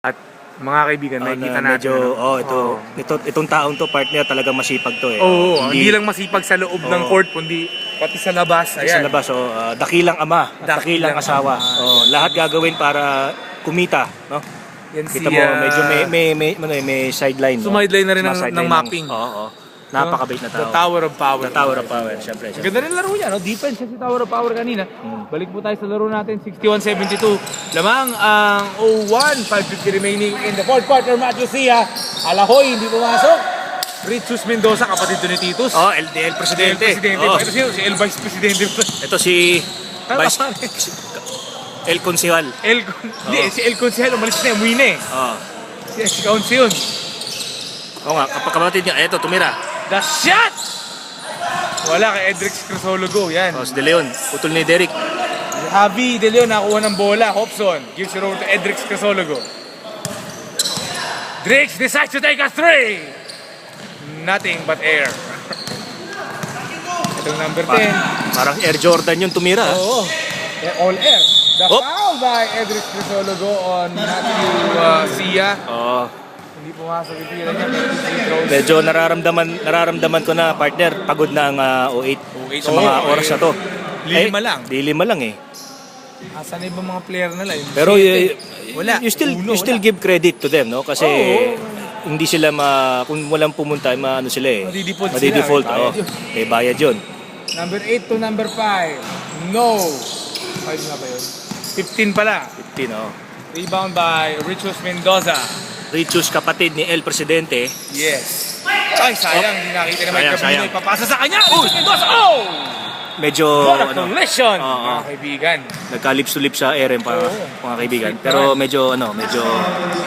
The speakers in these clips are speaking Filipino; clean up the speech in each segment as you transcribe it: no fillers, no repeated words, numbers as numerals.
At mga kaibigan, nakikita natin. Itong taong to, partner, talagang masipag to eh. Hindi lang masipag sa loob ng court, kundi pati sa labas. Sa labas, dakilang ama, dakilang asawa. Lahat gagawin para kumita, no? Yan Kita mo, medyo may sideline. Sumideline na rin ng mapping. Napakabait na tao. The Tower of Power. The Tower of Power, syempre. Ganda rin laro niya, no? Defense siya si Tower of Power kanina. Balik po tayo sa laro natin, 61-72. Lamang ang 0-1, 5:50 remaining in the fourth quarter. Matthew Sia, Alahoy, hindi pumasok. Richus Mendoza, kapatid to ni Titus. LDL Presidente. Ito si El Vice Presidente. Ito si El Consihal. Si El Consihal, umalis na, umuwi na eh. Si Kaunsi yun. Kapag kapatid niya, eto, tumira. The shot! Wala kay Edrix Crisologo, yan. Si De Leon, putol ni Derek. Javi De Leon, nakuha ng bola. Hobson gives it over to Edrix Crisologo. Drix decides to take a three. Nothing but air. Itong number 10. Parang Air Jordan yung tumira. All air. The foul by Edrix Crisologo on Matthew Sia. Hindi pumasok yung tira niya. Medyo nararamdaman ko na, partner, pagod na ang 08 sa mga oras na to. Lilima lang. Lilima lang eh. Asan na ibang mga player na lang? Pero wala. You still give credit to them, no? Kasi hindi sila kung walang pumunta, sila eh. Madidefault. May bayad yun. Number 8 to number 5. No. 5 nga ba yun? 15 pala. 15, Rebound by Richus Mendoza. Richus, kapatid ni El Presidente. Yes. Ay, sayang. Hindi nakita naman yung Gabino. Ipapasa sa kanya. Mendoza. Medyo, what a collision, mga kaibigan. Nagka-lips to lips sa RM pa, mga kaibigan. Pero medyo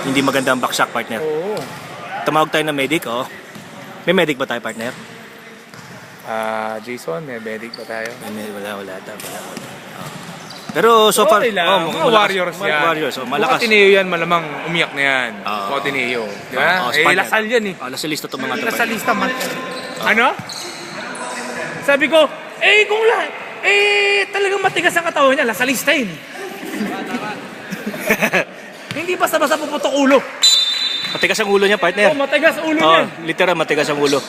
hindi maganda ang backshot, partner. Tumawag tayo ng medic, May medic ba tayo, partner? Jason, may medic ba tayo? Wala. Pero so far, mga Warriors yan. Warriors, malakas. Kung Ateneo yan, malamang umiyak na yan. Kung Ateneo. Diba? Lasal yan eh. Lasalista itong mga ito. Lasalista man. Ano? Sabi ko, kung talagang matigas ang katawan niya, lasalista yun. Hindi basta-basta puputok ulo. Matigas ang ulo niya, partner. Matigas ulo niya. Literal, matigas ang ulo.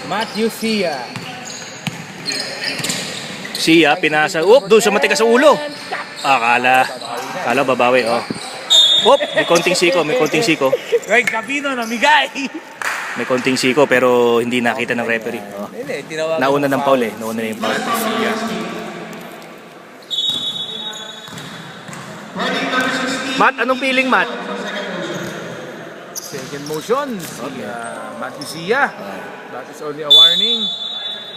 Matthew Sia, pinasa. Doon sa matigas sa ulo. Kala babawi, may konting siko. Right, Gabino, namigay. May konting siko pero hindi nakita ng referee. Nauna ng foul eh. Nauna na yung foul. Matt, anong feeling, Matt? Second motion. Matthew Sia. That is only a warning.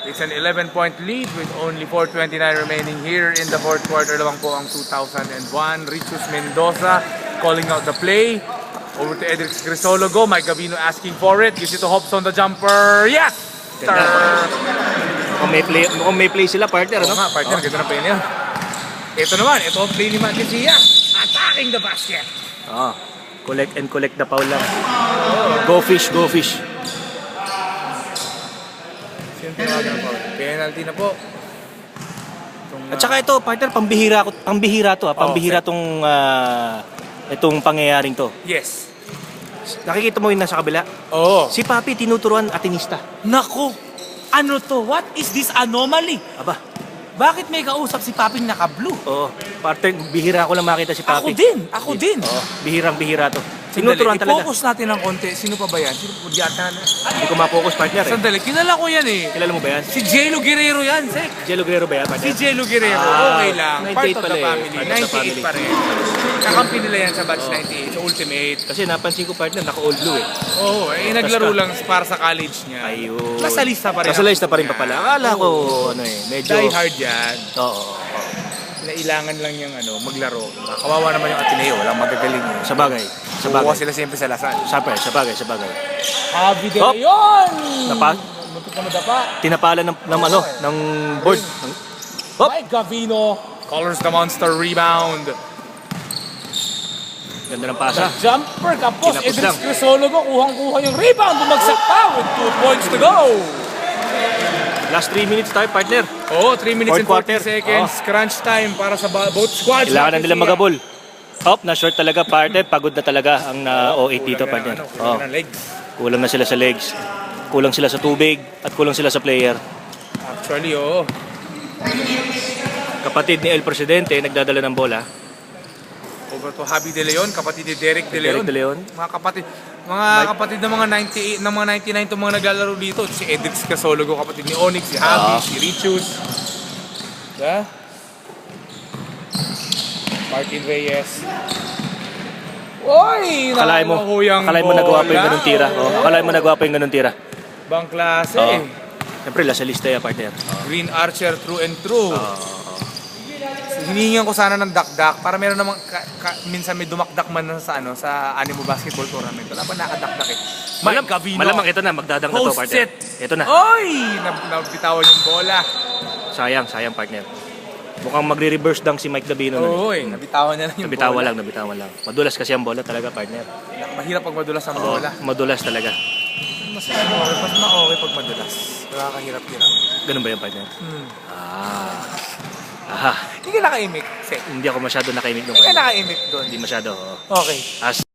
It's an 11-point lead with only 4:29 remaining here in the fourth quarter. Lamang po ang 2001. Richus Mendoza calling out the play. Over to Edrix Crisologo. Mike Gabino asking for it. Gives it to Hobson, the jumper. Yes! Mukhang may play sila, partner. Partner. Ganda na play niya. Ito naman. Ito ang play ni Matthew Sia. Attacking the basket. Collect the foul lang. Go fish. Penalty na po. At saka ito, partner, pambihira itong pangyayaring to. Yes. Nakikita mo yung nasa kabila? Si Papi tinuturuan Atenista. Nako! Ano to? What is this anomaly? Bakit may kausap si Paping naka-blue? Partner, bihira ko lang makita si Papi. Ako din. Bihirang-bihira to. Tinuturuan talaga. I-focus natin ng konti. Sino pa ba yan? Hindi ko ma-focus, partner. Sandali, kilala ko yan eh. Kilala mo ba yan? Si Jelo Guerrero yan, Sek. Jelo Guerrero ba yan, partner? Si Jelo Guerrero, okay lang. 98 Part of the pala family. 98 pa rin. Kakampi nila yan sa batch 98, sa Ultimate. Kasi napansin ko, partner, naka-old blue eh. Naglaro lang para sa college niya. Ayun. Nasalista pa rin. Nasalista pa rin pa pala. Akala ko, medyo... Die hard yan. Nailangan lang yung maglaro. Kawawa naman yung Ateneo, walang magagaling. Sa bagay. Kukuha sila siyempre sa Lasal. Sa bagay. Javi De Leon! Muntik na madapa. Tinapalan ng board. Mike Gavino colors the monster rebound. Ganda ng pasa. Jumper kapos. Edrix Crisologo kuhang-kuha yung rebound. Bumagsak pa with 2 points to go. Last 3 minutes tayo, partner. 3 minutes and 40 seconds. Crunch time para sa both squads. Kailangan na nila magabol. Oh, na-short talaga partner. Pagod na talaga ang 08 dito partner. Oh, Kulang ng legs. kulang na sila sa legs. Kulang sila sa tubig. At kulang sila sa player. Actually, oo. Kapatid ni El Presidente, nagdadala ng bola. Over to Javi De Leon, kapatid ni Derek De Leon. Derek De Leon. Mga kapatid ng mga 98, ng mga 99 itong mga naglalaro dito. Si Edrix Casologo, kapatid ni Onyx, si Javi, si Richus. Diba? Martin Reyes. Oy! Akalain mo nagawa pa yung ganun tira. Oh, akalain mo nagawa pa yung ganun tira. Bang klase. Oo. Siyempre, lasa lista yan partner. Green Archer, true and true. Hinihingan ko sana ng dakdak para meron namang minsan may dumakdak man sa sa Animo Basketball Tournament. Wala pa nakadakdak eh. Mike Gavino. Malamang ito na, magdadang na to Post partner. set. Ito na. Oy! Nabitawan yung bola. Sayang partner. Mukhang magre-reverse dunk si Mike Gavino nun. Oo, nabitawan niya lang yung bola. Nabitawan lang. Madulas kasi ang bola talaga partner. Mahirap pag madulas ang Oo, bola. madulas talaga. Mas ma-okay pag madulas. Nakakahirap-hirap. Ganun ba yung partner? Hindi ka nakaimik, Sek. Hindi ako masyado nakaimik nung Hindi ka partner. nakaimik doon. Hindi masyado. Oo. Okay. As